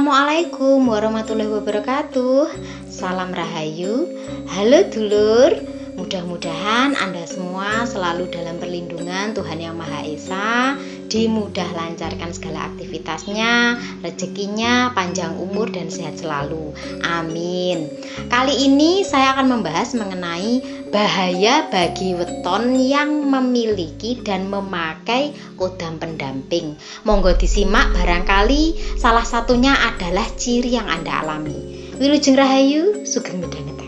Assalamualaikum warahmatullahi wabarakatuh. Salam rahayu. Halo dulur, mudah-mudahan Anda semua selalu dalam perlindungan Tuhan Yang Maha Esa, dimudah lancarkan segala aktivitasnya, rezekinya, panjang umur dan sehat selalu. Amin. Kali ini saya akan membahas mengenai bahaya bagi weton yang memiliki dan memakai kodam pendamping. Monggo disimak, barangkali salah satunya adalah ciri yang Anda alami. Wilujeng rahayu, sugeng midhangetaken.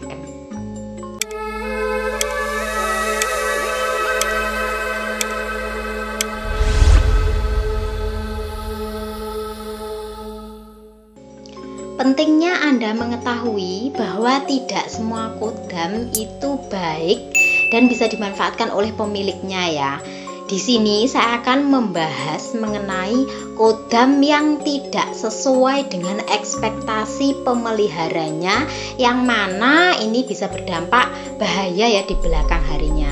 Pentingnya Anda mengetahui bahwa tidak semua kodam itu baik dan bisa dimanfaatkan oleh pemiliknya ya. Di sini saya akan membahas mengenai kodam yang tidak sesuai dengan ekspektasi pemeliharanya, yang mana ini bisa berdampak bahaya ya di belakang harinya.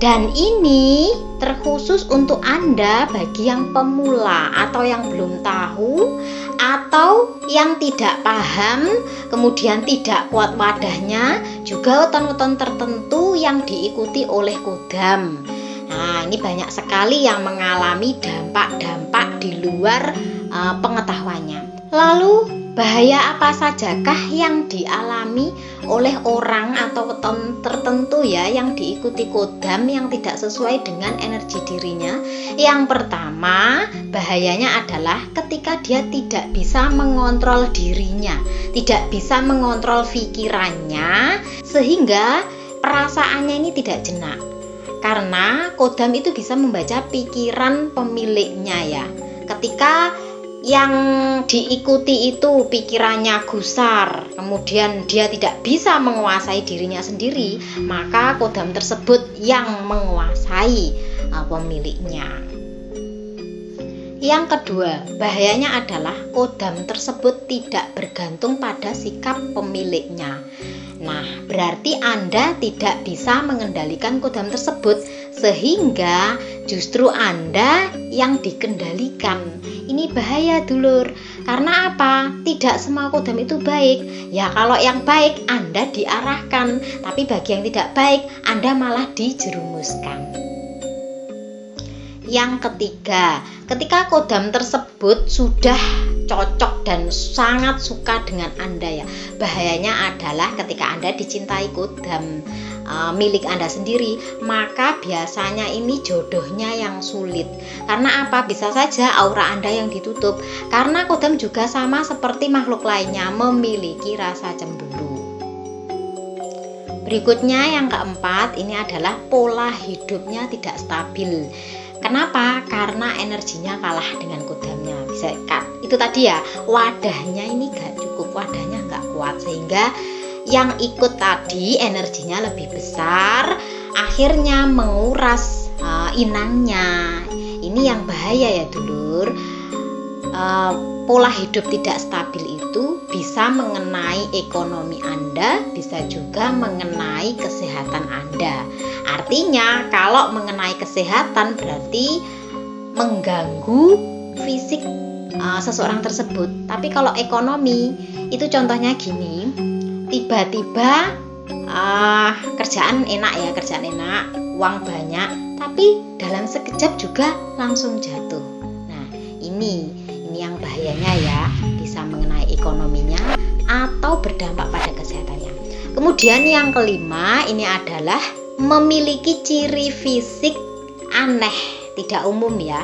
Dan ini terkhusus untuk Anda bagi yang pemula atau yang belum tahu atau yang tidak paham, kemudian tidak kuat wadahnya, juga weton-weton tertentu yang diikuti oleh kodam. Nah, ini banyak sekali yang mengalami dampak-dampak di luar pengetahuannya. Lalu, bahaya apa sajakah yang dialami oleh orang atau weton tertentu ya yang diikuti kodam yang tidak sesuai dengan energi dirinya? Yang pertama, bahayanya adalah ketika dia tidak bisa mengontrol dirinya, tidak bisa mengontrol pikirannya, sehingga perasaannya ini tidak jenak. Karena kodam itu bisa membaca pikiran pemiliknya ya. Ketika yang diikuti itu pikirannya gusar, kemudian dia tidak bisa menguasai dirinya sendiri, maka kodam tersebut yang menguasai pemiliknya. Yang kedua, bahayanya adalah kodam tersebut tidak bergantung pada sikap pemiliknya. Nah, berarti Anda tidak bisa mengendalikan kodam tersebut, sehingga justru Anda yang dikendalikan. Ini bahaya dulur. Karena apa? Tidak semua kodam itu baik. Ya kalau yang baik Anda diarahkan, tapi bagi yang tidak baik Anda malah dijerumuskan. Yang ketiga, ketika kodam tersebut sudah cocok dan sangat suka dengan Anda ya, bahayanya adalah ketika Anda dicintai kodam milik Anda sendiri, maka biasanya ini jodohnya yang sulit. Karena apa? Bisa saja aura Anda yang ditutup, karena kodam juga sama seperti makhluk lainnya memiliki rasa cemburu. Berikutnya yang keempat, ini adalah pola hidupnya tidak stabil. Kenapa? Karena energinya kalah dengan kodamnya. Bisa itu tadi ya, wadahnya ini gak cukup, wadahnya gak kuat, sehingga yang ikut tadi energinya lebih besar, akhirnya menguras inangnya. Ini yang bahaya ya dulur. Pola hidup tidak stabil itu bisa mengenai ekonomi Anda, bisa juga mengenai kesehatan Anda. Artinya kalau mengenai kesehatan berarti mengganggu fisik seseorang tersebut. Tapi kalau ekonomi itu contohnya gini, tiba-tiba kerjaan enak, uang banyak, tapi dalam sekejap juga langsung jatuh. Nah, ini yang bahayanya ya, bisa mengenai ekonominya atau berdampak pada kesehatannya. Kemudian yang kelima, ini adalah memiliki ciri fisik aneh, tidak umum ya.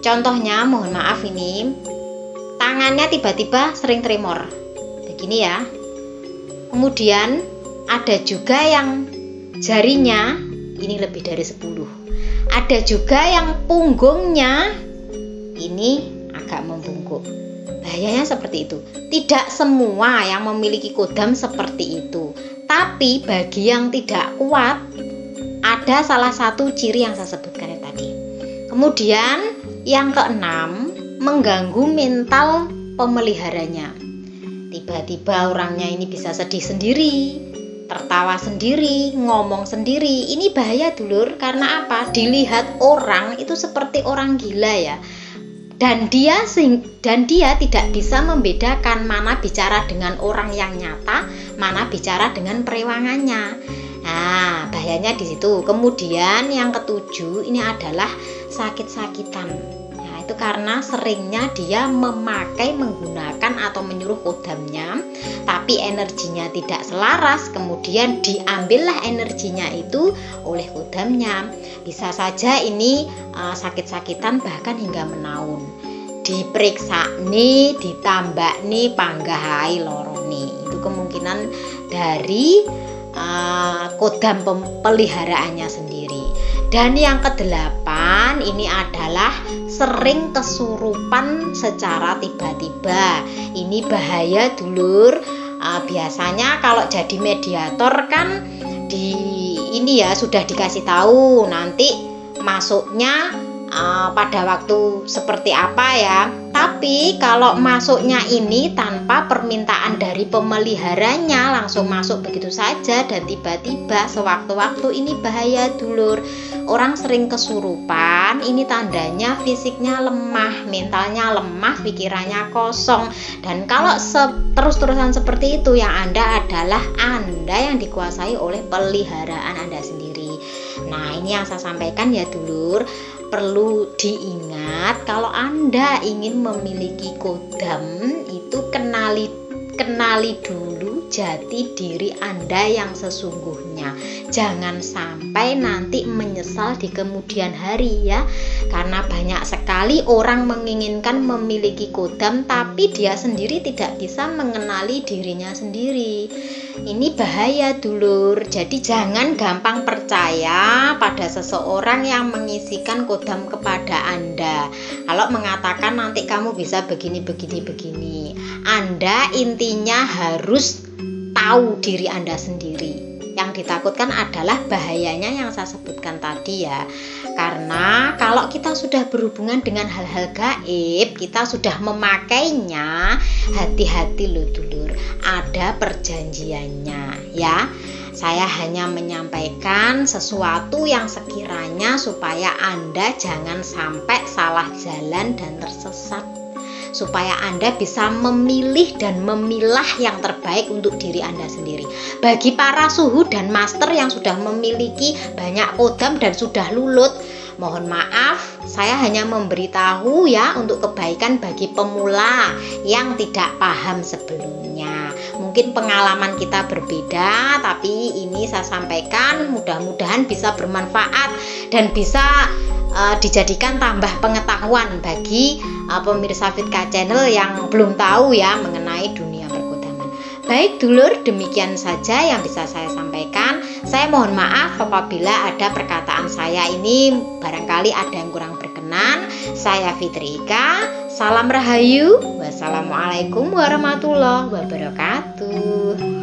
Contohnya, mohon maaf ini, tangannya tiba-tiba sering tremor, begini ya. Kemudian ada juga yang jarinya ini lebih dari 10. Ada juga yang punggungnya ini agak membungkuk. Bahayanya seperti itu. Tidak semua yang memiliki kodam seperti itu. Tapi bagi yang tidak kuat, ada salah satu ciri yang saya sebutkan tadi. Kemudian yang keenam, mengganggu mental pemeliharanya. Tiba-tiba orangnya ini bisa sedih sendiri, tertawa sendiri, ngomong sendiri. Ini bahaya dulur, karena apa? Dilihat orang itu seperti orang gila ya. dan dia tidak bisa membedakan mana bicara dengan orang yang nyata, mana bicara dengan perewangannya. Nah, bahayanya di situ. Kemudian yang ketujuh ini adalah sakit-sakitan. Nah, itu karena seringnya dia menggunakan atau menyuruh kodamnya, tapi energinya tidak selaras, kemudian diambillah energinya itu oleh kodamnya. Bisa saja ini sakit-sakitan bahkan hingga menaun. Diperiksa nih, ditambah nih, panggahai loro nih. Itu kemungkinan dari kodam peliharaannya sendiri. Dan yang kedelapan ini adalah sering kesurupan secara tiba-tiba. Ini bahaya dulur. Biasanya kalau jadi mediator kan sudah dikasih tahu nanti masuknya pada waktu seperti apa ya. Tapi kalau masuknya ini tanpa permintaan dari pemeliharanya, langsung masuk begitu saja dan tiba-tiba sewaktu-waktu, ini bahaya dulur. Orang sering kesurupan, ini tandanya fisiknya lemah, mentalnya lemah, pikirannya kosong. Dan kalau terus-terusan seperti itu, yang adalah Anda yang dikuasai oleh peliharaan Anda sendiri. Nah, ini yang saya sampaikan ya dulur. Perlu diingat, kalau Anda ingin memiliki kodam itu kenali dulu jati diri Anda yang sesungguhnya. Jangan sampai nanti menyesal di kemudian hari ya. Karena banyak sekali orang menginginkan memiliki kodam tapi dia sendiri tidak bisa mengenali dirinya sendiri. Ini bahaya dulur. Jadi jangan gampang percaya pada seseorang yang mengisikan kodam kepada Anda. Kalau mengatakan nanti kamu bisa begini. Anda intinya harus tahu diri Anda sendiri. Yang ditakutkan adalah bahayanya yang saya sebutkan tadi ya. Karena kalau kita sudah berhubungan dengan hal-hal gaib, kita sudah memakainya, hati-hati loh dulur. Ada perjanjiannya ya. Saya hanya menyampaikan sesuatu yang sekiranya supaya Anda jangan sampai salah jalan dan tersesat, supaya Anda bisa memilih dan memilah yang terbaik untuk diri Anda sendiri. Bagi para suhu dan master yang sudah memiliki banyak kodam dan sudah lulut, mohon maaf, saya hanya memberitahu ya untuk kebaikan bagi pemula yang tidak paham sebelumnya. Mungkin pengalaman kita berbeda, tapi ini saya sampaikan mudah-mudahan bisa bermanfaat dan bisa dijadikan tambah pengetahuan bagi pemirsa Fitka Channel yang belum tahu ya mengenai dunia perkodaman. Baik dulur, demikian saja yang bisa saya sampaikan. Saya mohon maaf apabila ada perkataan saya ini barangkali ada yang kurang berkenan. Saya Fitri Ika, salam rahayu, wassalamualaikum warahmatullahi wabarakatuh.